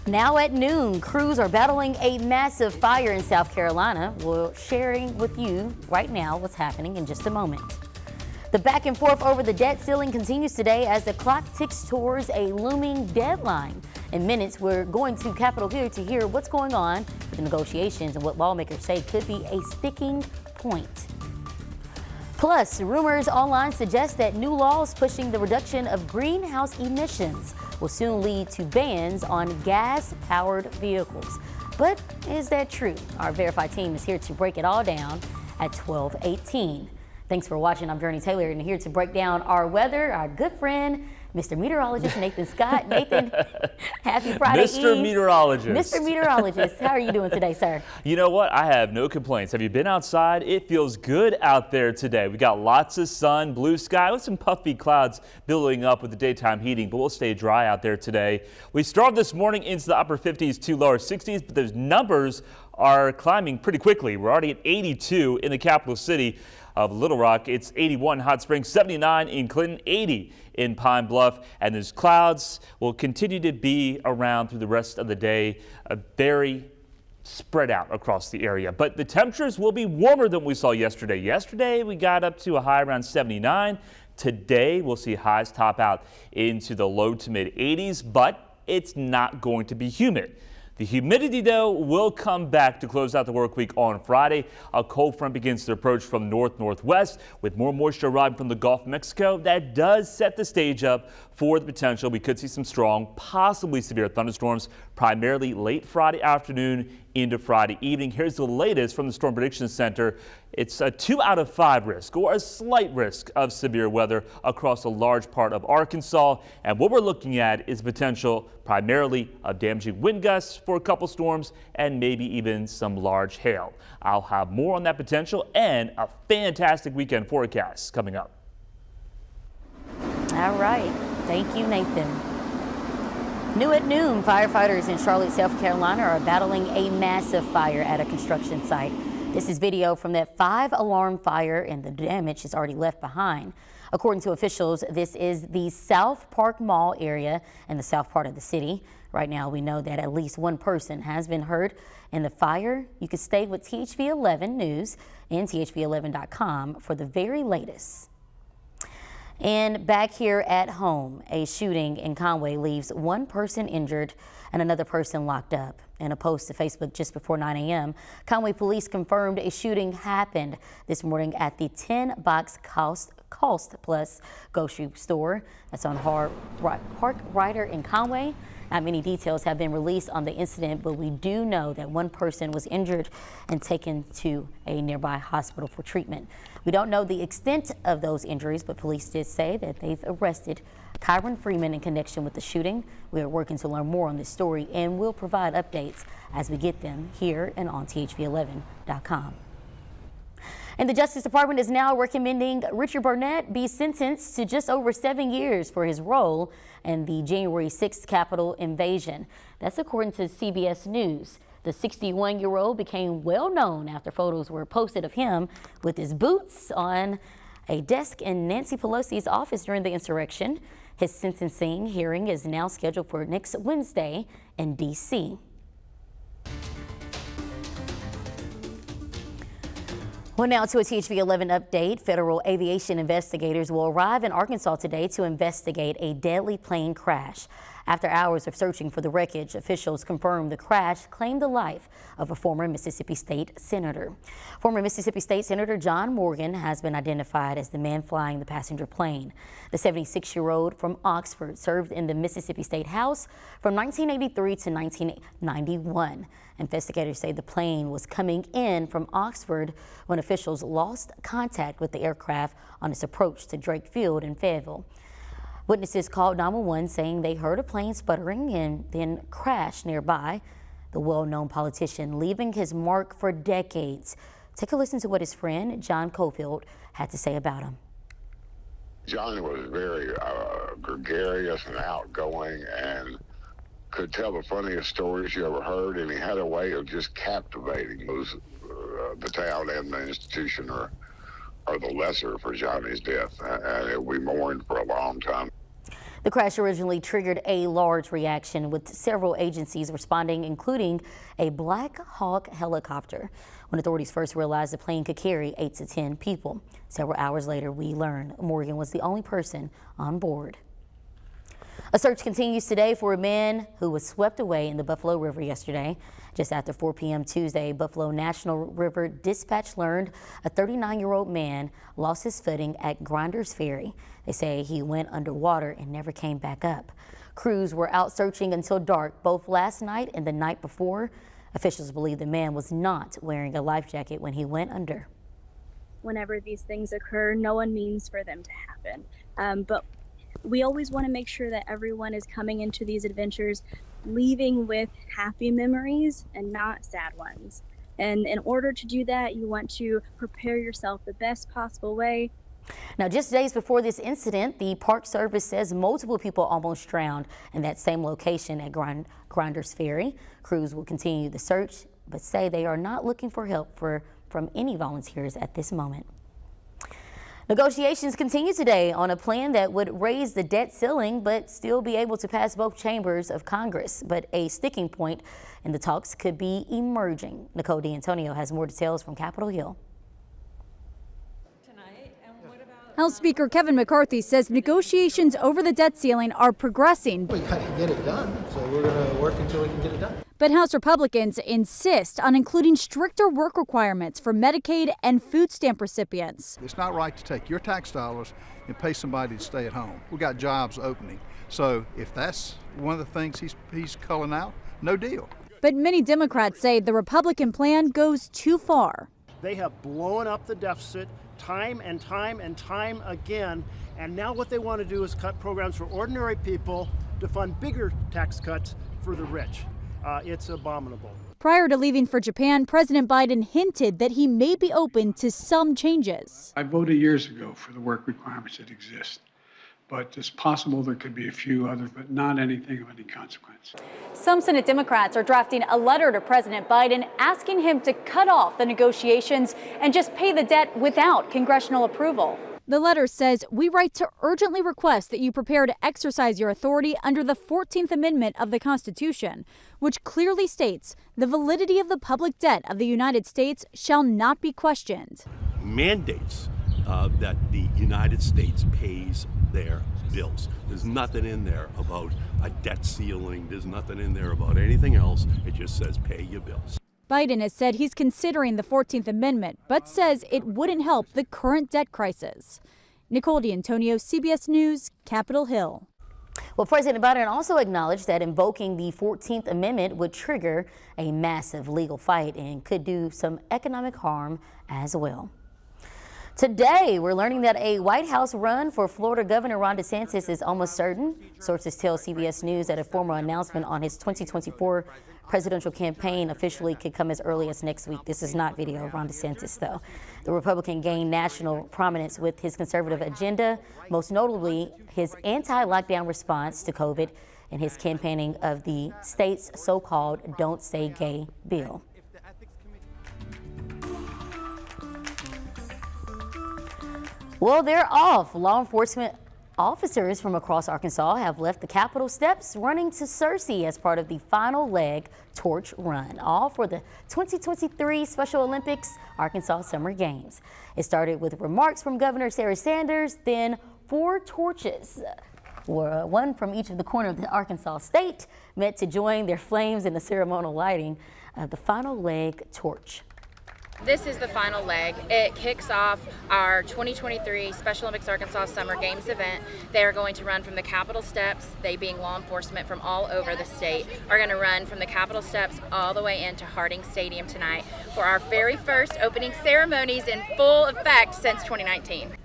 Now at noon, crews are battling a massive fire in South Carolina. We're sharing with you right now what's happening in just a moment. The back and forth over the debt ceiling continues today as the clock ticks towards a looming deadline. In minutes, we're going to Capitol Hill to hear what's going on with the negotiations and what lawmakers say could be a sticking point. Plus, rumors online suggest that new laws pushing the reduction of greenhouse emissions will soon lead to bans on gas-powered vehicles. But is that true? Our Verified team is here to break it all down at 12:18. Thanks for watching. I'm Jurnee Taylor, and here to break down our weather, our good friend, Mr. Meteorologist Nathan Scott. Nathan, happy Friday Mr. Eve. Meteorologist. Mr. Meteorologist, how are you doing today, sir? You know what? I have no complaints. Have you been outside? It feels good out there today. We got lots of sun, blue sky with some puffy clouds building up with the daytime heating, but we'll stay dry out there today. We started this morning into the upper 50s to lower 60s, but those numbers are climbing pretty quickly. We're already at 82 in the capital city of Little Rock. It's 81 Hot Springs, 79 in Clinton, 80 in Pine Bluff, and those clouds will continue to be around through the rest of the day, very spread out across the area. But the temperatures will be warmer than we saw yesterday. Yesterday we got up to a high around 79. Today we'll see highs top out into the low to mid 80s, but it's not going to be humid. The humidity, though, will come back to close out the work week on Friday. A cold front begins to approach from north-northwest with more moisture arriving from the Gulf of Mexico. That does set the stage up for the potential. We could see some strong, possibly severe thunderstorms, primarily late Friday afternoon into Friday evening. Here's the latest from the Storm Prediction Center. It's a 2 out of 5 risk, or a slight risk of severe weather across a large part of Arkansas. And what we're looking at is potential primarily of damaging wind gusts for a couple storms and maybe even some large hail. I'll have more on that potential and a fantastic weekend forecast coming up. All right. Thank you, Nathan. New at noon, firefighters in Charlotte, South Carolina are battling a massive fire at a construction site. This is video from that 5-alarm fire, and the damage is already left behind. According to officials, this is the South Park Mall area in the south part of the city. Right now, we know that at least one person has been hurt in the fire. You can stay with THV 11 News and THV11.com for the very latest. And back here at home, a shooting in Conway leaves one person injured and another person locked up. In a post to Facebook just before 9 a.m., Conway police confirmed a shooting happened this morning at the 10 Box Cost Plus grocery store that's on Park Ryder in Conway. Not many details have been released on the incident, but we do know that one person was injured and taken to a nearby hospital for treatment. We don't know the extent of those injuries, but police did say that they've arrested Kyron Freeman in connection with the shooting. We are working to learn more on this story, and we'll provide updates as we get them here and on THV11.com. And the Justice Department is now recommending Richard Burnett be sentenced to just over 7 years for his role in the January 6th Capitol invasion. That's according to CBS News. The 61-year-old became well known after photos were posted of him with his boots on a desk in Nancy Pelosi's office during the insurrection. His sentencing hearing is now scheduled for next Wednesday in D.C. Well, now to a THV 11 update. Federal aviation investigators will arrive in Arkansas today to investigate a deadly plane crash. After hours of searching for the wreckage, officials confirmed the crash claimed the life of a former Mississippi State Senator. Former Mississippi State Senator John Morgan has been identified as the man flying the passenger plane. The 76-year-old from Oxford served in the Mississippi State House from 1983 to 1991. Investigators say the plane was coming in from Oxford when officials lost contact with the aircraft on its approach to Drake Field in Fayetteville. Witnesses called 911 saying they heard a plane sputtering and then crash nearby. The well-known politician leaving his mark for decades. Take a listen to what his friend John Cofield had to say about him. John was very gregarious and outgoing and could tell the funniest stories you ever heard, and he had a way of just captivating those, the town and the institution are the lesser for Johnny's death, and we mourned for a long time. The crash originally triggered a large reaction with several agencies responding, including a Black Hawk helicopter. When authorities first realized the plane could carry 8 to 10 people. Several hours later, we learned Morgan was the only person on board. A search continues today for a man who was swept away in the Buffalo River yesterday. Just after 4 p.m. Tuesday, Buffalo National River Dispatch learned a 39-year-old man lost his footing at Grinders Ferry. They say he went underwater and never came back up. Crews were out searching until dark both last night and the night before. Officials believe the man was not wearing a life jacket when he went under. Whenever these things occur, no one means for them to happen. But we always want to make sure that everyone is coming into these adventures leaving with happy memories and not sad ones. And in order to do that, you want to prepare yourself the best possible way. Now, just days before this incident, the Park Service says multiple people almost drowned in that same location at Grinders Ferry. Crews will continue the search, but say they are not looking for help from any volunteers at this moment. Negotiations continue today on a plan that would raise the debt ceiling but still be able to pass both chambers of Congress. But a sticking point in the talks could be emerging. Nicole D'Antonio has more details from Capitol Hill. House Speaker Kevin McCarthy says negotiations over the debt ceiling are progressing. We got to get it done, so we're going to work until we can get it done. But House Republicans insist on including stricter work requirements for Medicaid and food stamp recipients. It's not right to take your tax dollars and pay somebody to stay at home. We've got jobs opening. So if that's one of the things he's calling out, no deal. But many Democrats say the Republican plan goes too far. They have blown up the deficit time and time and time again, and now what they want to do is cut programs for ordinary people to fund bigger tax cuts for the rich. It's abominable. Prior to leaving for Japan, President Biden hinted that he may be open to some changes. I voted years ago for the work requirements that exist, but it's possible there could be a few others, but not anything of any consequence. Some Senate Democrats are drafting a letter to President Biden asking him to cut off the negotiations and just pay the debt without congressional approval. The letter says, "We write to urgently request that you prepare to exercise your authority under the 14th Amendment of the Constitution, which clearly states the validity of the public debt of the United States shall not be questioned." Mandates that the United States pays their bills. There's nothing in there about a debt ceiling. There's nothing in there about anything else. It just says pay your bills. Biden has said he's considering the 14th Amendment, but says it wouldn't help the current debt crisis. Nicole D'Antonio, CBS News, Capitol Hill. Well, President Biden also acknowledged that invoking the 14th Amendment would trigger a massive legal fight and could do some economic harm as well. Today, we're learning that a White House run for Florida Governor Ron DeSantis is almost certain. Sources tell CBS News that a formal announcement on his 2024 presidential campaign officially could come as early as next week. This is not video of Ron DeSantis, though. The Republican gained national prominence with his conservative agenda, most notably his anti-lockdown response to COVID and his campaigning of the state's so-called Don't Say Gay bill. Well, they're off. Law enforcement officers from across Arkansas have left the Capitol steps running to Searcy as part of the final leg torch run, all for the 2023 Special Olympics Arkansas Summer Games. It started with remarks from Governor Sarah Sanders, then 4 torches, one from each of the corners of the Arkansas state, met to join their flames in the ceremonial lighting of the final leg torch. This is the final leg. It kicks off our 2023 Special Olympics Arkansas Summer Games event. They are going to run from the Capitol steps. They, being law enforcement from all over the state, are going to run from the Capitol steps all the way into Harding Stadium tonight for our very first opening ceremonies in full effect since 2019.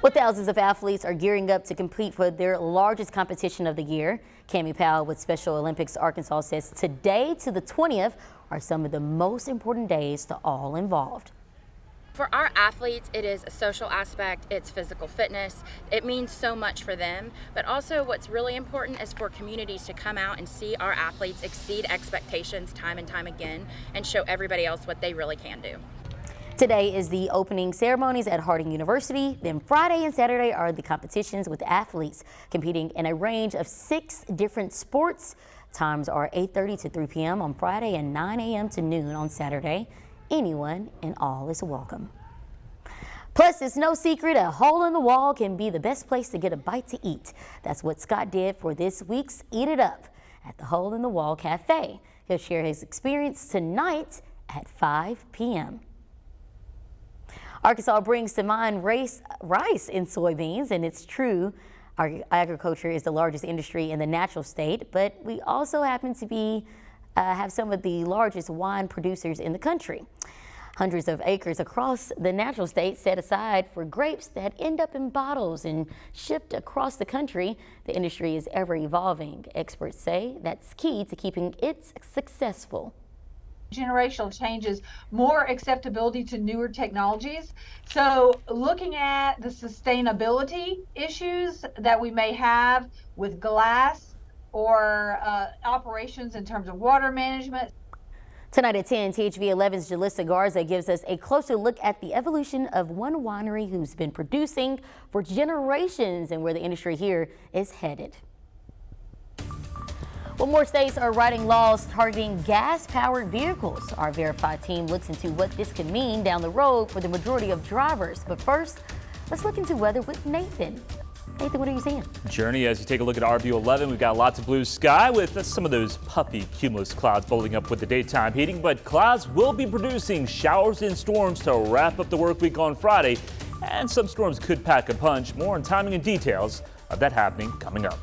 Well, thousands of athletes are gearing up to compete for their largest competition of the year. Cammie Powell with Special Olympics Arkansas says today to the 20th are some of the most important days to all involved. For our athletes, it is a social aspect, it's physical fitness. It means so much for them, but also what's really important is for communities to come out and see our athletes exceed expectations time and time again and show everybody else what they really can do. Today is the opening ceremonies at Harding University. Then Friday and Saturday are the competitions with athletes competing in a range of 6 different sports. Times are 8:30 to 3 p.m. on Friday and 9 a.m. to noon on Saturday. Anyone and all is welcome. Plus, it's no secret a hole in the wall can be the best place to get a bite to eat. That's what Scott did for this week's Eat It Up at the Hole in the Wall Cafe. He'll share his experience tonight at 5 p.m. Arkansas brings to mind rice and soybeans, and it's true. Our agriculture is the largest industry in the natural state, but we also happen to have some of the largest wine producers in the country. Hundreds of acres across the natural state set aside for grapes that end up in bottles and shipped across the country. The industry is ever evolving. Experts say that's key to keeping it successful. Generational changes, more acceptability to newer technologies. So looking at the sustainability issues that we may have with glass or operations in terms of water management. Tonight at 10, THV 11's Jalissa Garza gives us a closer look at the evolution of one winery who's been producing for generations and where the industry here is headed. Well, more states are writing laws targeting gas-powered vehicles. Our Verified team looks into what this could mean down the road for the majority of drivers. But first, let's look into weather with Nathan. Nathan, what are you seeing? Jurnee, as you take a look at our view 11, we've got lots of blue sky with some of those puffy cumulus clouds building up with the daytime heating. But clouds will be producing showers and storms to wrap up the work week on Friday. And some storms could pack a punch. More on timing and details of that happening coming up.